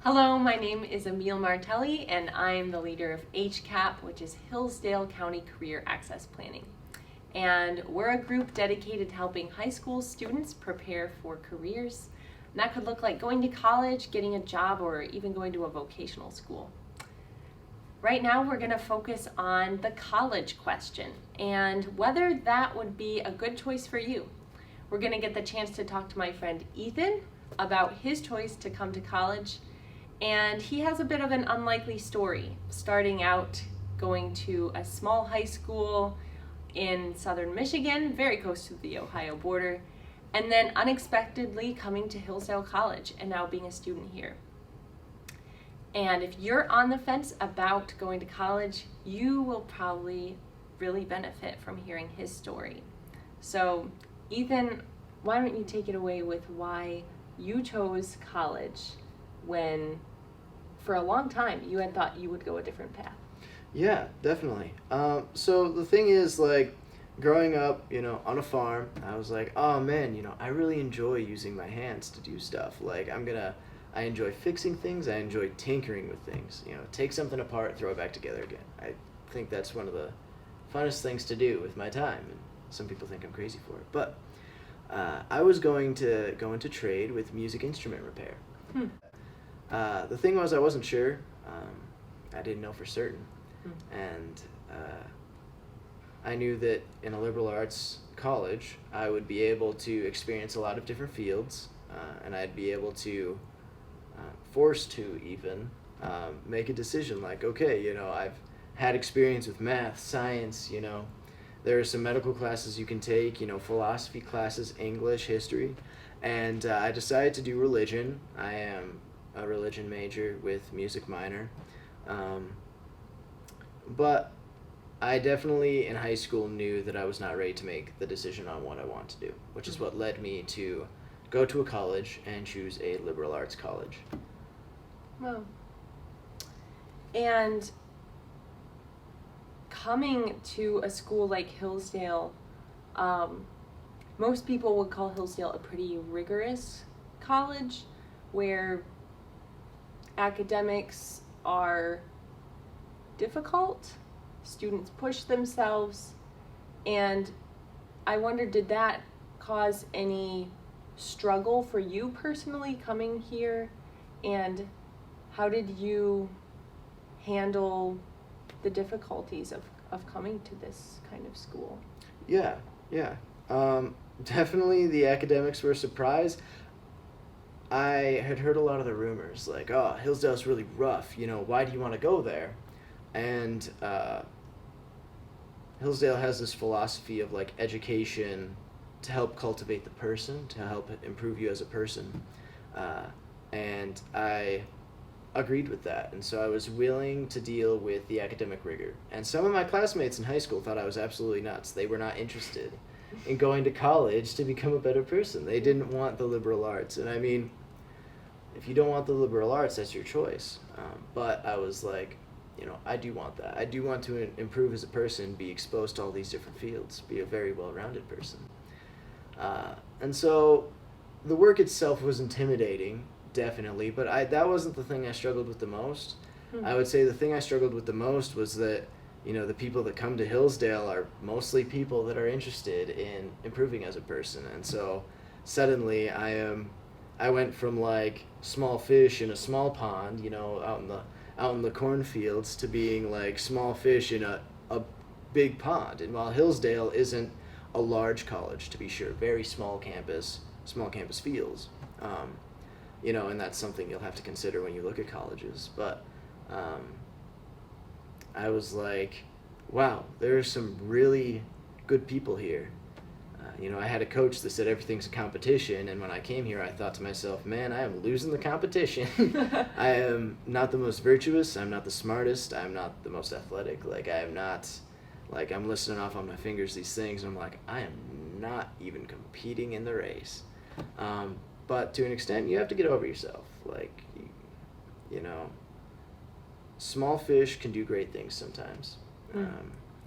Hello, my name is Emile Martelli, and I'm the leader of HCCAP, which is Hillsdale County Career Access Planning. And we're a group dedicated to helping high school students prepare for careers. And that could look like going to college, getting a job, or even going to a vocational school. Right now, we're going to focus on the college question and whether that would be a good choice for you. We're going to get the chance to talk to my friend Ethan about his choice to come to college. And he has a bit of an unlikely story, starting out going to a small high school in southern Michigan, very close to the Ohio border, and then unexpectedly coming to Hillsdale College and now being a student here. And if you're on the fence about going to college, you will probably really benefit from hearing his story. So, Ethan, why don't you take it away with why you chose college when for a long time you had thought you would go a different path? Yeah, definitely. So the thing is, like, growing up, on a farm, I was like, oh man, I really enjoy using my hands to do stuff. Like, I enjoy fixing things, I enjoy tinkering with things. Take something apart, throw it back together again. I think that's one of the funnest things to do with my time, and some people think I'm crazy for it. But I was going to go into trade with music instrument repair. The thing was, I wasn't sure. I didn't know for certain. And I knew that in a liberal arts college, I would be able to experience a lot of different fields, and I'd be able to, forced to even, make a decision like, okay, I've had experience with math, science, there are some medical classes you can take, philosophy classes, English, history, and I decided to do religion. I am a religion major with music minor. But I definitely in high school knew that I was not ready to make the decision on what I want to do, which is what led me to go to a college and choose a liberal arts college. Wow. And coming to a school like Hillsdale, most people would call Hillsdale a pretty rigorous college where academics are difficult, students push themselves, and I wonder, did that cause any struggle for you personally coming here, and how did you handle the difficulties of coming to this kind of school? Yeah. Definitely the academics were a surprise. I had heard a lot of the rumors, like, oh, Hillsdale's really rough, why do you want to go there? And Hillsdale has this philosophy of, like, education to help cultivate the person, to help improve you as a person. And I agreed with that, and so I was willing to deal with the academic rigor. And some of my classmates in high school thought I was absolutely nuts. They were not interested in going to college to become a better person. They didn't want the liberal arts. And I mean, if you don't want the liberal arts, that's your choice. But I was like, I do want that. I do want to improve as a person, be exposed to all these different fields, be a very well-rounded person. And so the work itself was intimidating, definitely, but that wasn't the thing I struggled with the most. I would say the thing I struggled with the most was that, the people that come to Hillsdale are mostly people that are interested in improving as a person. And so suddenly I went from, like, small fish in a small pond, out in the cornfields, to being like small fish in a big pond. And while Hillsdale isn't a large college, to be sure, very small campus feels, and that's something you'll have to consider when you look at colleges. But I was like, wow, there are some really good people here. I had a coach that said everything's a competition, and when I came here, I thought to myself, man, I am losing the competition. I am not the most virtuous, I'm not the smartest, I'm not the most athletic, like, I am not, like, I'm listing off on my fingers these things, and I'm like, I am not even competing in the race. But to an extent, you have to get over yourself. Like, small fish can do great things sometimes.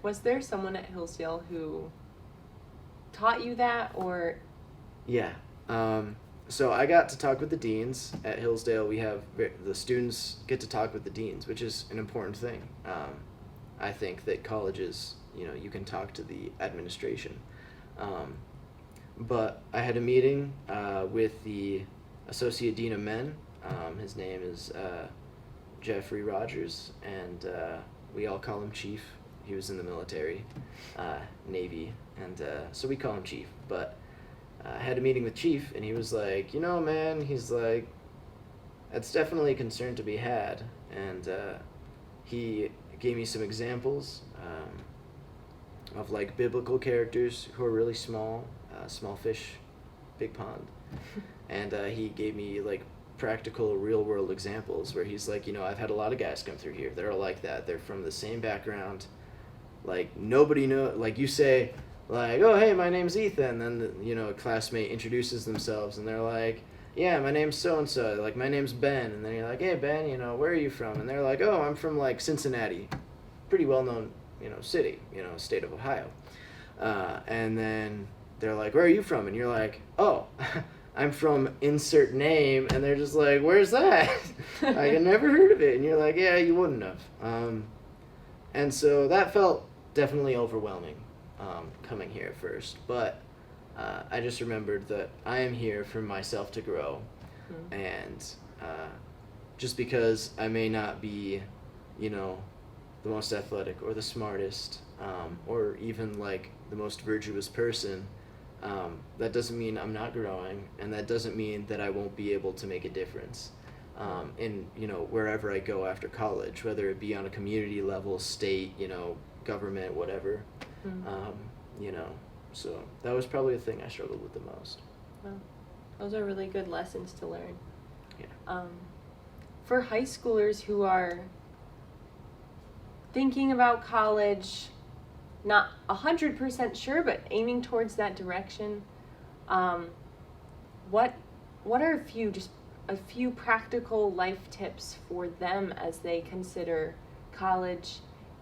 Was there someone at Hillsdale who taught you that, or? Yeah. so I got to talk with the deans at Hillsdale. We have the students get to talk with the deans, which is an important thing. I think that colleges, you can talk to the administration. But I had a meeting with the Associate Dean of Men. His name is Jeffrey Rogers, and we all call him Chief. He was in the military, Navy, and so we call him Chief. But I had a meeting with Chief, and he was like, man, he's like, that's definitely a concern to be had. And he gave me some examples of like biblical characters who are really small, small fish, big pond. And he gave me like practical real world examples where he's like, I've had a lot of guys come through here. They're like that. They're from the same background. Like nobody know, like you say, like, oh, hey, my name's Ethan. Then, a classmate introduces themselves and they're like, yeah, my name's so-and-so. Like, my name's Ben. And then you're like, hey, Ben, where are you from? And they're like, oh, I'm from, like, Cincinnati. Pretty well-known, city, state of Ohio. And then they're like, where are you from? And you're like, oh, I'm from insert name. And they're just like, where's that? Like, I never heard of it. And you're like, yeah, you wouldn't have. And so that felt definitely overwhelming. Coming here at first, but I just remembered that I am here for myself to grow, and just because I may not be, the most athletic or the smartest, or even like the most virtuous person, that doesn't mean I'm not growing, and that doesn't mean that I won't be able to make a difference in wherever I go after college, whether it be on a community level, state, government, whatever. So that was probably the thing I struggled with the most. Well, those are really good lessons to learn. Yeah. For high schoolers who are thinking about college, not 100% sure, but aiming towards that direction, what are a few practical life tips for them as they consider college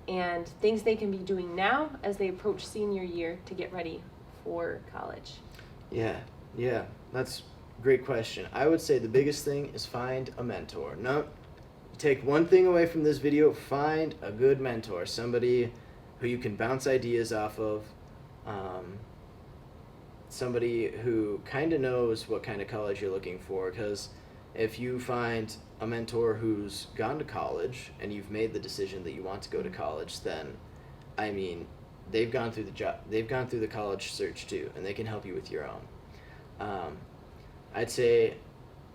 and things they can be doing now as they approach senior year to get ready for college? Yeah, that's a great question. I would say the biggest thing is find a mentor. No, take one thing away from this video, find a good mentor, somebody who you can bounce ideas off of, somebody who kind of knows what kind of college you're looking for, because if you find a mentor who's gone to college and you've made the decision that you want to go to college, then they've gone through the college search too, and they can help you with your own. I'd say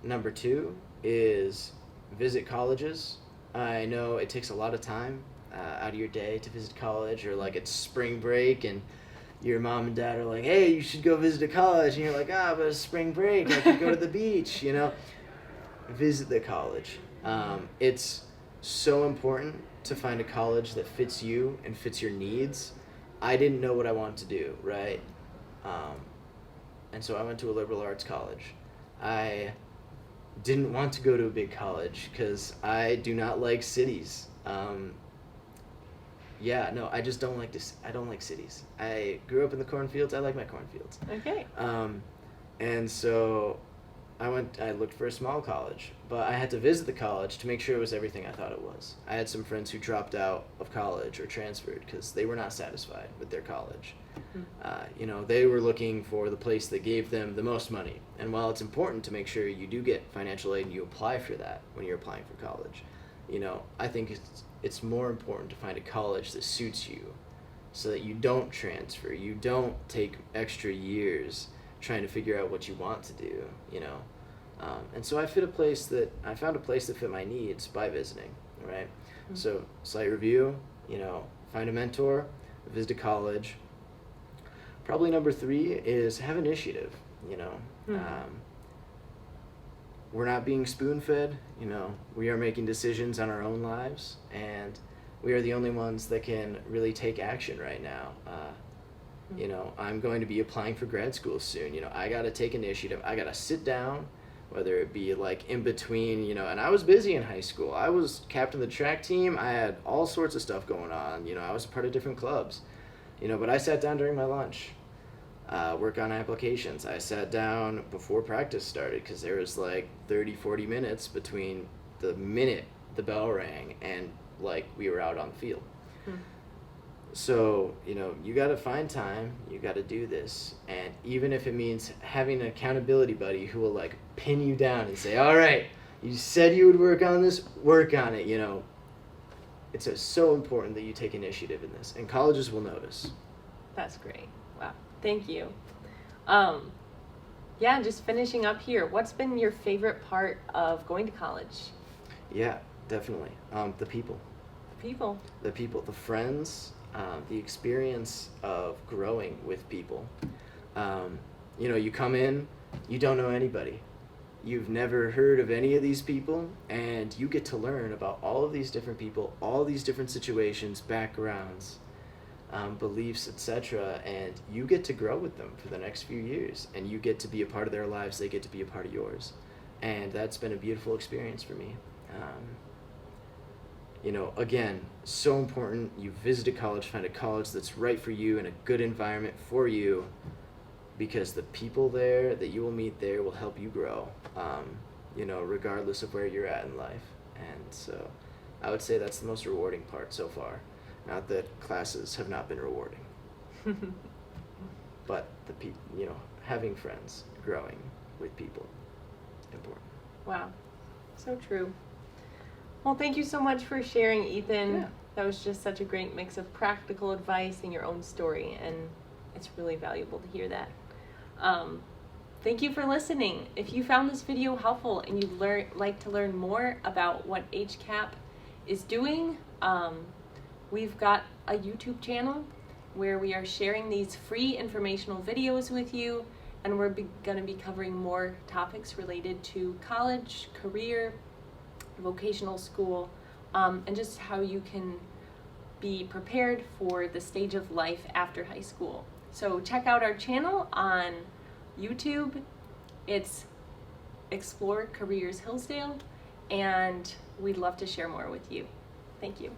number 2 is visit colleges. I know it takes a lot of time out of your day to visit college, or like it's spring break and your mom and dad are like, hey, you should go visit a college, and you're like, but it's spring break, I could go to the beach, Visit the college. It's so important to find a college that fits you and fits your needs. I didn't know what I wanted to do, right? And so I went to a liberal arts college. I didn't want to go to a big college because I do not like cities. I just don't like this. I don't like cities. I grew up in the cornfields. I like my cornfields. Okay. And so I looked for a small college, but I had to visit the college to make sure it was everything I thought it was. I had some friends who dropped out of college or transferred because they were not satisfied with their college. They were looking for the place that gave them the most money. And while it's important to make sure you do get financial aid and you apply for that when you're applying for college, I think it's more important to find a college that suits you so that you don't transfer, you don't take extra years trying to figure out what you want to do, and so I found a place that fit my needs by visiting, right? Mm-hmm. So site review, find a mentor, visit a college. Probably number 3 is have initiative, Mm-hmm. We're not being spoon-fed, we are making decisions on our own lives, and we are the only ones that can really take action right now. I'm going to be applying for grad school soon. I got to take initiative. I got to sit down, whether it be like in between, and I was busy in high school. I was captain of the track team. I had all sorts of stuff going on. I was a part of different clubs, but I sat down during my lunch. work on applications. I sat down before practice started because there was like 30-40 minutes between the minute the bell rang and like we were out on the field. So, you know, you got to find time, you got to do this. And even if it means having an accountability buddy who will like pin you down and say, all right, you said you would work on this, work on it, you know. It's so important that you take initiative in this, and colleges will notice. That's great. Wow. Thank you. Yeah, just finishing up here. What's been your favorite part of going to college? Yeah, definitely. The people. People. The people, the friends, the experience of growing with people. You know, you come in, you don't know anybody. You've never heard of any of these people, and you get to learn about all of these different people, all these different situations, backgrounds, beliefs, etc., and you get to grow with them for the next few years, and you get to be a part of their lives, they get to be a part of yours. And that's been a beautiful experience for me. You know, again, so important. You visit a college, find a college that's right for you and a good environment for you, because the people there that you will meet there will help you grow, you know, regardless of where you're at in life. And so I would say that's the most rewarding part so far. Not that classes have not been rewarding, but you know, having friends, growing with people, important. Wow, so true. Well, thank you so much for sharing, Ethan. Yeah. That was just such a great mix of practical advice and your own story, and it's really valuable to hear that. Thank you for listening. If you found this video helpful and you'd like to learn more about what HCCAP is doing, we've got a YouTube channel where we are sharing these free informational videos with you, and we're going to be covering more topics related to college, career, vocational school, and just how you can be prepared for the stage of life after high school. So check out our channel on YouTube. It's Explore Careers Hillsdale, and we'd love to share more with you. Thank you.